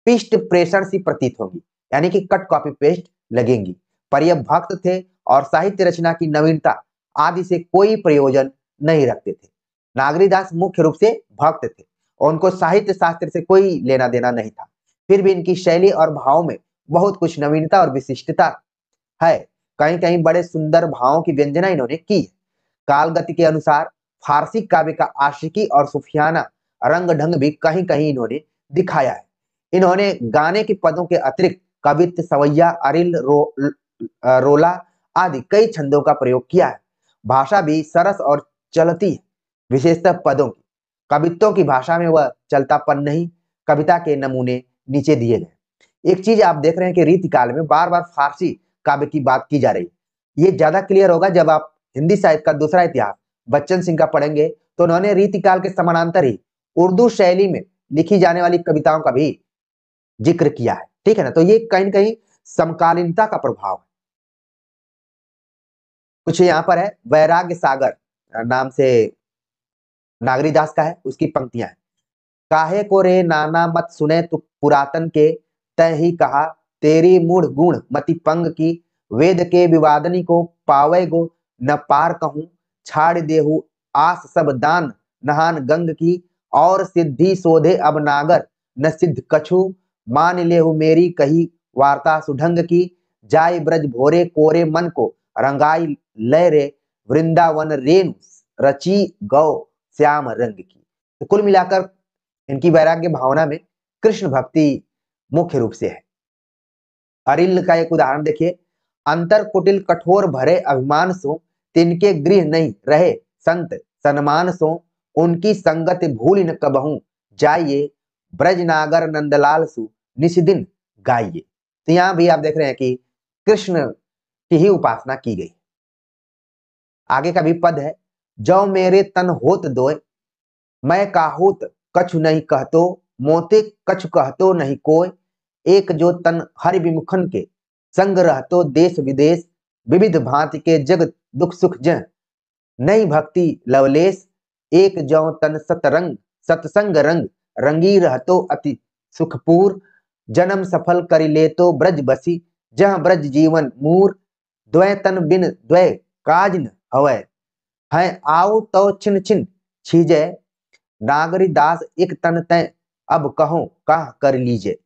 पिष्ट प्रेषण सी प्रतीत होंगी, यानी कि कट कॉपी पेस्ट लगेंगी। पर यह भक्त थे और साहित्य रचना की नवीनता आदि से कोई प्रयोजन नहीं रखते थे। नागरी दास मुख्य रूप से भक्त थे, उनको साहित्य शास्त्र से कोई लेना देना नहीं था। फिर भी इनकी शैली और भाव में बहुत कुछ नवीनता और विशिष्टता है। कहीं कहीं बड़े सुंदर भावों की व्यंजना इन्होंने की है। काल गति के अनुसार फारसी काव्य का आशिकी और सुफियाना रंग ढंग भी कहीं कहीं इन्होंने दिखाया है। इन्होंने गाने के पदों के अतिरिक्त कवित्त, सवैया, अरिल, रोला आदि कई छंदों का प्रयोग किया है। भाषा भी सरस और चलती है, विशेषतः पदों की। कवित्तों की भाषा में वह चलतापन नहीं। कविता के नमूने नीचे दिए गए। एक चीज आप देख रहे हैं कि रीतिकाल में बार बार फारसी काव्य की बात की जा रही है। ये ज्यादा क्लियर होगा जब आप हिंदी साहित्य का दूसरा इतिहास बच्चन सिंह का पढ़ेंगे, तो उन्होंने रीतिकाल के समानांतर ही उर्दू शैली में लिखी जाने वाली कविताओं का भी जिक्र किया है। ठीक है ना, तो ये कहीं कहीं समकालीनता का प्रभाव है। कुछ यहाँ पर है, वैराग्य सागर नाम से नागरी दास का है, उसकी पंक्तियां हैं। काहे को रे नाना मत सुने तू पुरातन के, तय ही कहा तेरी मूढ़ गुण मति पंग की। वेद के विवादनी को पावे गो न पार कहूं, छाड़ देहु आस सब दान नहान गंग की। और सिद्धि सोधे अब नागर न सिद्ध कछु, मान लेहु मेरी कही वार्ता सुढंग की। जाय ब्रज भोरे कोरे मन को रंगाई लय रे, वृंदावन रेणु रची गौ श्याम रंग की। तो कुल मिलाकर इनकी वैराग्य भावना में कृष्ण भक्ति मुख्य रूप से है। अरिल का एक उदाहरण देखिए। अंतर कुटिल कठोर भरे अभिमान सो, तिनके गृह नहीं रहे संत सन्मान सो। उनकी संगत भूल न कबहू, जाइए ब्रजनागर नंदलाल सु निशिदिन गाइए। तो यहां भी आप देख रहे हैं कि कृष्ण की ही उपासना की गई। आगे का भी पद है। जो मेरे तन होत दोय, मैं काहूत कछु नहीं कहतो, मोते कछु कहतो नहीं कोय। एक जो तन हरि विमुखन के, संग रहतो देश विदेश। विविध भांति के जग दुख सुख जह, नई भक्ति लवलेश। एक जो तन सतरंग सतसंग रंग, रंगी रहतो अति सुखपूर। जन्म सफल करि लेतो ब्रज बसी, जह ब्रज जीवन मूर। द्वै तन बिन द्वै काज न हवै, है आओ तो छिन छिन छीजै। नागरी दास एक तन तय, अब कहो कह कर लीजिए।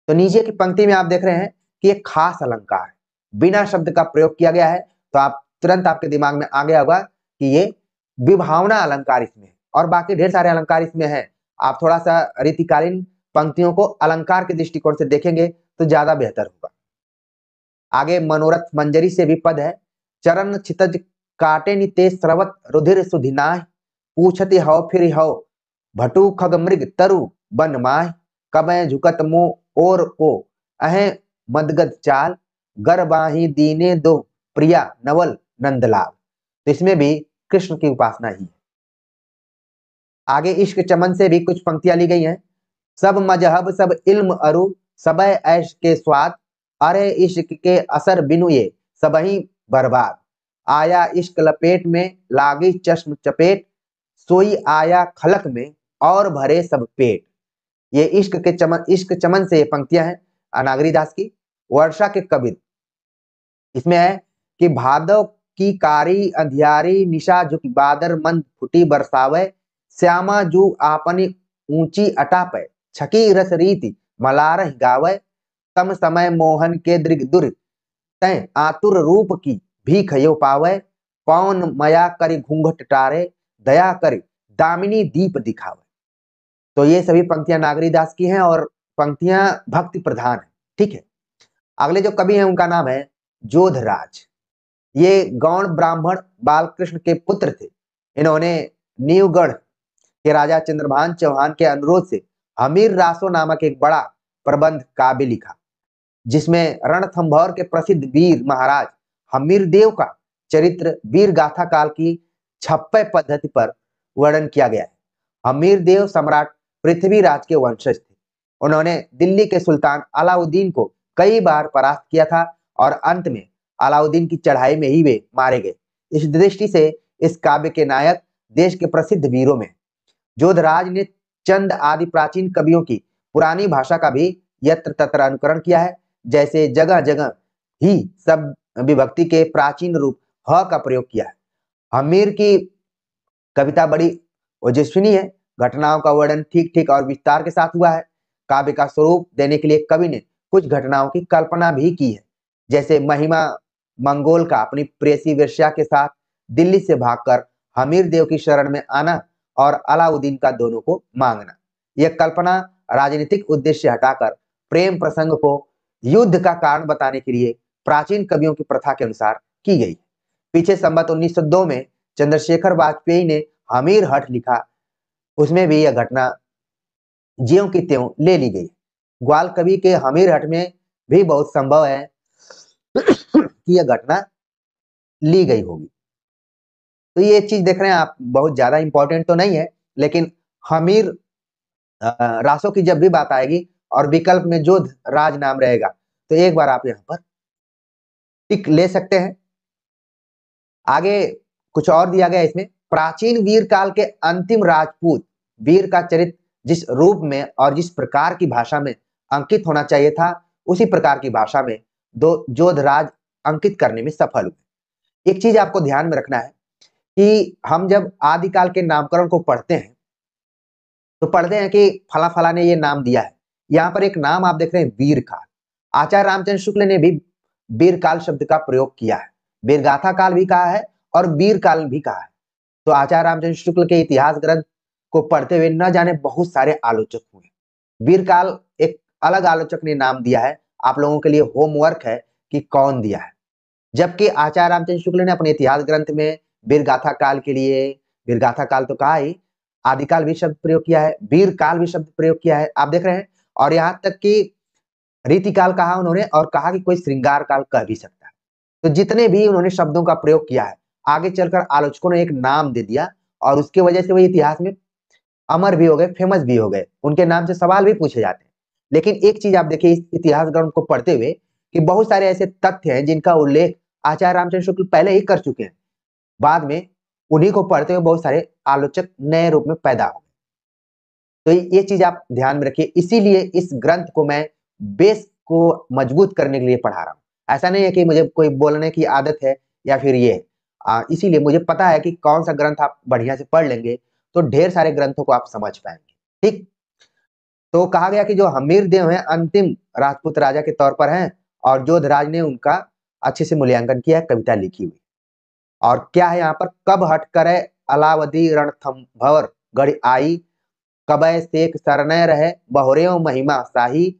तो नीचे की पंक्ति में आप देख रहे हैं कि एक खास अलंकार है, बिना शब्द का प्रयोग किया गया है। तो आप तुरंत आपके दिमाग में आ गया होगा कि ये विभावना अलंकार इसमें है, और बाकी ढेर सारे अलंकार इसमें है। आप थोड़ा सा रीतिकालीन पंक्तियों को अलंकार के दृष्टिकोण से देखेंगे तो ज्यादा बेहतर होगा। आगे मनोरथ मंजरी से भी पद है। चरण छितज काटे निते स्रवत रुधिर सुधिनाह। पूछते हव फिर हव भटू खग मृग तरु बन माह। कबय झुकत मो और को अहे मदगद चाल, गर बाही दीने दो प्रिया नवल नंदलाल। तो इसमें भी कृष्ण की उपासना ही है। आगे इश्क चमन से भी कुछ पंक्तियां ली गई हैं। सब मजहब सब इल्म अरु सबे ऐश के स्वाद, अरे इश्क के असर बिनु ये सबही बर्बाद। आया इश्क लपेट में लागी चश्म चपेट, सोई आया खलक में और भरे सब पेट। ये इश्क चमन से ये पंक्तियां हैं अनागरी दास की। वर्षा के कबीर इसमें है कि भादव की कारी अंधियारी निशा झुक बादर मंद फुटी बरसावे, श्यामा जू आपनी ऊंची अटापे छकी रस रीति मलारह गावे, तम समय मोहन के दृग दुर तय आतुर रूप की भीख यो पावे, पौन मया करी घूंघट टारे दया करी दामिनी दीप दिखावे। तो ये सभी पंक्तियां नागरीदास की हैं और पंक्तियां भक्ति प्रधान है। ठीक है, अगले जो कवि हैं उनका नाम है जोधराज। ये गौण ब्राह्मण बालकृष्ण के पुत्र थे। इन्होंने नीवगढ़ के राजा चंद्रभान चौहान के अनुरोध से हमीर रासो नामक एक बड़ा प्रबंध काव्य लिखा, जिसमें रणथंभौर के प्रसिद्ध वीर महाराज हमीर देव का चरित्र वीर गाथा काल की छप्पय पद्धति पर वर्णन किया गया है। हमीर देव सम्राट पृथ्वीराज के वंशज थे। उन्होंने दिल्ली के सुल्तान अलाउद्दीन को कई बार परास्त किया था और अंत में अलाउद्दीन की चढ़ाई में ही वे मारे गए। इस दृष्टि से इस काव्य के नायक देश के प्रसिद्ध वीरों में जोधराज ने चंद आदि प्राचीन कवियों की पुरानी भाषा का भी यत्र तत्र अनुकरण किया है। जैसे जगह जगह ही सब विभक्ति के प्राचीन रूप ह का प्रयोग किया है। हमीर की कविता बड़ी ओजस्विनी है। घटनाओं का वर्णन ठीक ठीक और विस्तार के साथ हुआ है। काव्य का स्वरूप देने के लिए कवि ने कुछ घटनाओं की कल्पना भी की है, जैसे महिमा मंगोल का अपनी प्रेसी वेश्या के साथ दिल्ली से भागकर हमीर देव की शरण में आना और अलाउद्दीन का दोनों को मांगना। यह कल्पना राजनीतिक उद्देश्य हटाकर प्रेम प्रसंग को युद्ध का कारण बताने के लिए प्राचीन कवियों की प्रथा के अनुसार की गई। पीछे संवत 1902 में चंद्रशेखर वाजपेयी ने हमीर हट लिखा, उसमें भी यह घटना ज्यों की त्यों ले ली गई। ग्वाल कवि के हमीर हट में भी बहुत संभव है कि यह घटना ली गई होगी। तो ये चीज देख रहे हैं आप, बहुत ज्यादा इंपॉर्टेंट तो नहीं है, लेकिन हमीर रासों की जब भी बात आएगी और विकल्प में जोध राज नाम रहेगा तो एक बार आप यहाँ पर टिक ले सकते हैं। आगे कुछ और दिया गया इसमें, प्राचीन वीर काल के अंतिम राजपूत वीर का चरित्र जिस रूप में और जिस प्रकार की भाषा में अंकित होना चाहिए था, उसी प्रकार की भाषा में जोधराज अंकित करने में सफल हुए। एक चीज आपको ध्यान में रखना है कि हम जब आदिकाल के नामकरण को पढ़ते हैं तो पढ़ते हैं कि फला फला ने ये नाम दिया है। यहाँ पर एक नाम आप देख रहे हैं वीरकाल। आचार्य रामचंद्र शुक्ल ने भी वीरकाल शब्द का प्रयोग किया है। वीरगाथा काल भी कहा है और वीरकाल भी कहा है। तो आचार्य रामचंद्र शुक्ल के इतिहास ग्रंथ को पढ़ते हुए न जाने बहुत सारे आलोचक हुए। वीरकाल एक अलग आलोचक ने नाम दिया है, आप लोगों के लिए होमवर्क है कि कौन दिया है। जबकि आचार्य रामचंद्र शुक्ल ने अपने इतिहास ग्रंथ में वीरगाथा काल के लिए, वीरगाथा काल तो कहा ही, आदिकाल भी शब्द प्रयोग किया है, वीरकाल भी शब्द प्रयोग किया है, आप देख रहे हैं। और यहाँ तक कि रीतिकाल कहा उन्होंने और कहा कि कोई श्रृंगार काल कह भी सकता है। तो जितने भी उन्होंने शब्दों का प्रयोग किया है, आगे चलकर आलोचकों ने एक नाम दे दिया और उसके वजह से वो इतिहास में अमर भी हो गए, फेमस भी हो गए, उनके नाम से सवाल भी पूछे जाते हैं। लेकिन एक चीज आप देखिए इस इतिहास ग्रंथ को पढ़ते हुए कि बहुत सारे ऐसे तथ्य हैं जिनका उल्लेख आचार्य रामचंद्र शुक्ल पहले ही कर चुके हैं। बाद में उन्हीं को पढ़ते हुए बहुत सारे आलोचक नए रूप में पैदा हो गए। तो ये चीज आप ध्यान में रखिए। इसीलिए इस ग्रंथ को मैं बेस को मजबूत करने के लिए पढ़ा रहा हूँ। ऐसा नहीं है कि मुझे कोई बोलने की आदत है या फिर ये इसीलिए मुझे पता है कि कौन सा ग्रंथ आप बढ़िया से पढ़ लेंगे तो ढेर सारे ग्रंथों को आप समझ पाएंगे। ठीक, तो कहा गया कि जो हमीर देव हैं अंतिम राजपूत राजा के तौर पर हैं और जोधराज ने उनका अच्छे से मूल्यांकन किया है, कविता लिखी हुई। और क्या है यहाँ पर, कब हट करे अलावदी रणथंभौर गढ़ आई, कबय शेख सरनय रहे बहुरेव महिमा शाही,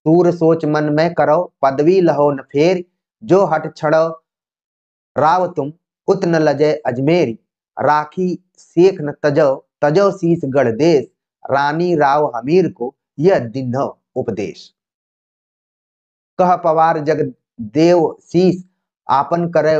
सूर सोच मन में करो पदवी लहो न फेर, जो हट छड़ो राव तुम उत न लजय अजमेरी, राखी शेख न तजो तजो शीस गढ़ देश, रानी राव हमीर को यह दिन्हो उपदेश। कह पवार जग देव शीस आपन करे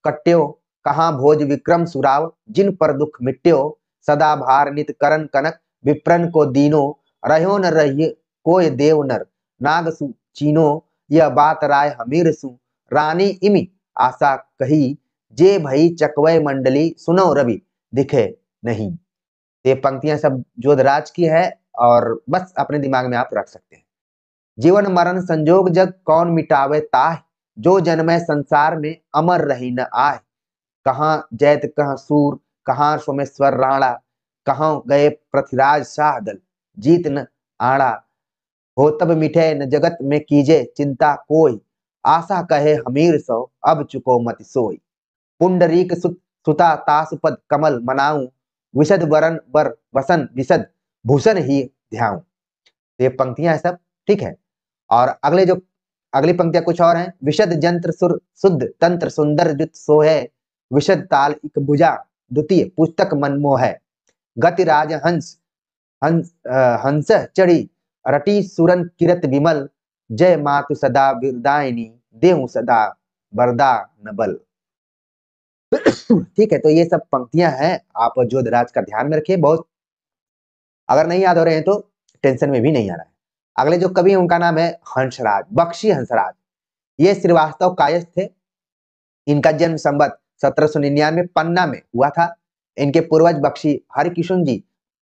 कट्यो, कहाँ भोज विक्रम सुराव, जिन पर दुख मिट्यो, सदा भार नित करण कनक, विप्रन को दीनो, रहो न रहिए कोय देव नर, नाग सु चीनो, यह बात राय हमीर सु, रानी इमि आशा कही, जे भई चकवय मंडली, सुनो रवि दिखे नहीं। ये पंक्तियां सब जोधराज की है और बस अपने दिमाग में आप रख सकते हैं। जीवन मरण संजोग जग कौन मिटावे ताह, जो जन्मे संसार में अमर रही न आए, कहाँ जैत कहाँ सूर, कहाँ सोमेश्वर राणा, कहाँ गए पृथ्वीराज शाह दल, जीत न आड़ा, हो तब मिठे न जगत में कीजे चिंता कोई, आशा कहे हमीर सो अब चुको मत सोई, पुंडरीक सुता तासुपद कमल मनाऊं, विशद वरन बर वसन विशद भूषण ही ध्याऊं। ये पंक्तियां सब ठीक है। और अगली पंक्तियां कुछ और हैं। विशद जंत्र सुर शुद्ध तंत्र सुंदर जुत सो है, विशद ताल इक भुजा द्वितीय पुस्तक मनमोह है, गति राज हंस हंस हंस चढ़ी रटी सुरन किरत विमल, जय मातु सदा बिरदायनी, देहु सदा बरदा नबल। ठीक है, तो ये सब पंक्तियां हैं, आप जोधराज का ध्यान में रखिए। बहुत अगर नहीं याद हो रहे हैं तो टेंशन में भी नहीं आना है। अगले जो कवि हैं उनका नाम है हंसराज, बख्शी हंसराज। ये श्रीवास्तव कायस्थ थे। इनका जन्म संवत 1799 पन्ना में हुआ था। इनके पूर्वज बख्शी हरिकिशन जी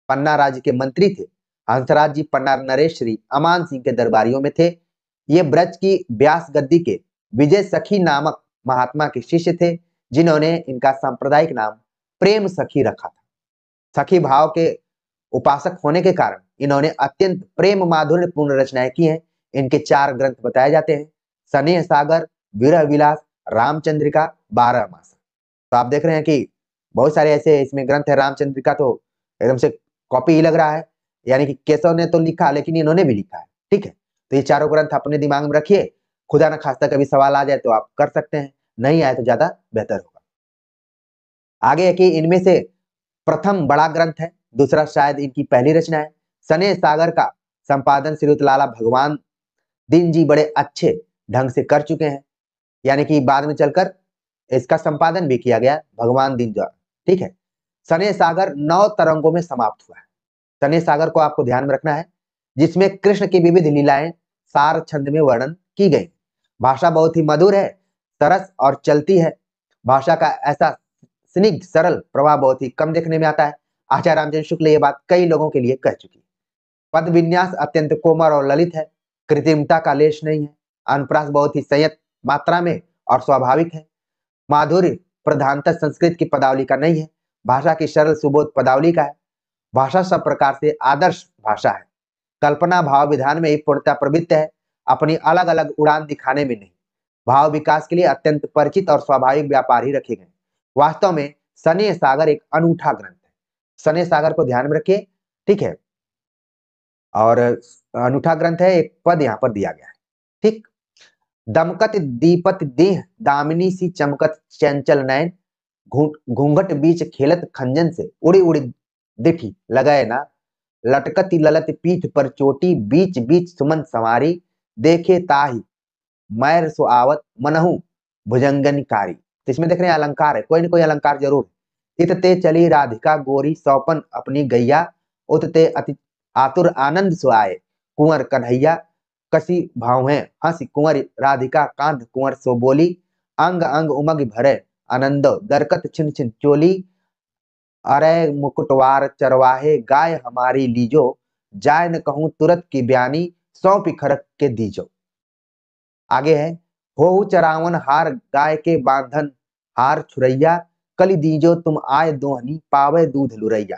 पन्ना राज्य के मंत्री थे। हंसराज जी पन्ना नरेश श्री अमान सिंह के दरबारियों में थे। ये ब्रज की व्यास गद्दी के विजय सखी नामक महात्मा के शिष्य थे, जिन्होंने इनका सांप्रदायिक नाम प्रेम सखी रखा था। सखी भाव के उपासक होने के कारण इन्होंने अत्यंत प्रेम माधुर्य पूर्ण रचनाएं की हैं। इनके 4 ग्रंथ बताए जाते हैं, स्नेह सागर, विरह विलास, रामचंद्रिका, 12 मास। तो आप देख रहे हैं कि बहुत सारे ऐसे इसमें ग्रंथ है। रामचंद्रिका तो एकदम से कॉपी ही लग रहा है, यानी कि केशव ने तो लिखा लेकिन इन्होंने भी लिखा है। ठीक है, तो ये 4 ग्रंथ अपने दिमाग में रखिए। खुदा न खास्ता कभी सवाल आ जाए तो आप कर सकते हैं, नहीं आए तो ज्यादा बेहतर होगा। आगे है कि इनमें से प्रथम बड़ा ग्रंथ है, दूसरा शायद इनकी पहली रचना है। स्नेह सागर का संपादन श्रीयुत लाला भगवान दीन जी बड़े अच्छे ढंग से कर चुके हैं, यानी कि बाद में चलकर इसका संपादन भी किया गया भगवान दीन द्वारा। ठीक है, स्नेह सागर 9 तरंगों में समाप्त हुआ है। स्नेह सागर को आपको ध्यान में रखना है, जिसमें कृष्ण की विविध लीलाएं सार छंद में वर्णन की गई। भाषा बहुत ही मधुर है, सरस और चलती है। भाषा का ऐसा स्निग्ध सरल प्रभाव बहुत ही कम देखने में आता है। आचार्य रामचंद्र शुक्ल ये बात कई लोगों के लिए कह चुकी है। पद विन्यास अत्यंत कोमल और ललित है, कृत्रिमता का लेश नहीं है। अनुप्रास बहुत ही संयत मात्रा में और स्वाभाविक है। माधुर्य प्रधानतः संस्कृत की पदावली का नहीं है, भाषा की सरल सुबोध पदावली का है। भाषा सब प्रकार से आदर्श भाषा है। कल्पना भाव विधान में ही पूर्णता प्रवृत्त है, अपनी अलग अलग उड़ान दिखाने में नहीं। भाव विकास के लिए अत्यंत परिचित और स्वाभाविक व्यापार ही रखे गए। वास्तव में स्नेह सागर एक अनूठा ग्रंथ है। स्नेह सागर को ध्यान में रखिए, ठीक है। और अनूठा ग्रंथ है, एक पद यहाँ पर दिया गया है। ठीक, दमकत दीपत देह, दामिनी सी चमकत चंचल नयन, घूंघट बीच खेलत खंजन से, उड़ी उड़ी दिठी लगाए ना, लटकती ललत पीठ पर चोटी, बीच बीच सुमन संवारी, देखे ताही मैर सो आवत, मनहु भुजंगनकारी। तो इसमें देख रहे हैं अलंकार है, कोई ना कोई अलंकार जरूर है। इतते चली राधिका गोरी, सौपन अपनी गैया, उतते अति आतुर आनंद सो आए, कुंवर कन्हैया, कसी भाव है हंसी कुंवर राधिका, कांध कुंवर सो बोली, अंग अंग उमग भरे आनंदो, दरकत छिन छिन चोली, अरे मुकुटवार चरवाहे गाय हमारी लीजो, जाय न कहूं तुरत की बयानी, सौंपी खरक के दीजो। आगे है, हो चरावन हार गाय के बांधन हार छुरैया, कली दीजो तुम आए दोहनी, पावे दूध लुरैया।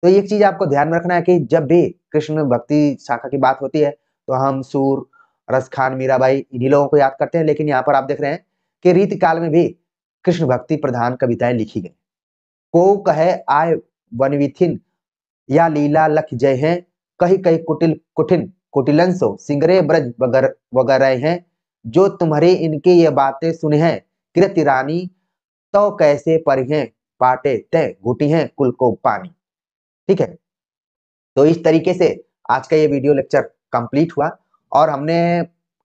तो एक चीज आपको ध्यान में रखना है कि जब भी कृष्ण भक्ति शाखा की बात होती है तो हम सूर, रसखान, मीराबाई इन्हीं लोगों को याद करते हैं, लेकिन यहाँ पर आप देख रहे हैं कि रीति काल में भी कृष्ण भक्ति प्रधान कविताएं लिखी गई। को कहे आय वनविथिन, या लीला लख जय हैं, कही कही कुटिल कुटिन कुटिलंसो, सिंगरे ब्रज वगैरह हैं, जो तुम्हारे इनके ये बातें सुने हैं, कृति रानी तो कैसे परिहें, पाटे तय घुटी हैं कुल को पानी। ठीक है, तो इस तरीके से आज का ये वीडियो लेक्चर कंप्लीट हुआ और हमने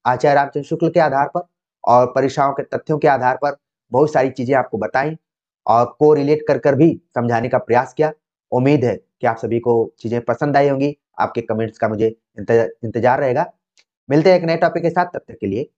आचार्य रामचंद्र शुक्ल के आधार पर और परीक्षाओं के तथ्यों के आधार पर बहुत सारी चीजें आपको बताई और को रिलेट कर कर भी समझाने का प्रयास किया। उम्मीद है कि आप सभी को चीजें पसंद आई होंगी। आपके कमेंट्स का मुझे इंतजार रहेगा। मिलते हैं एक नए टॉपिक के साथ, तब तक के लिए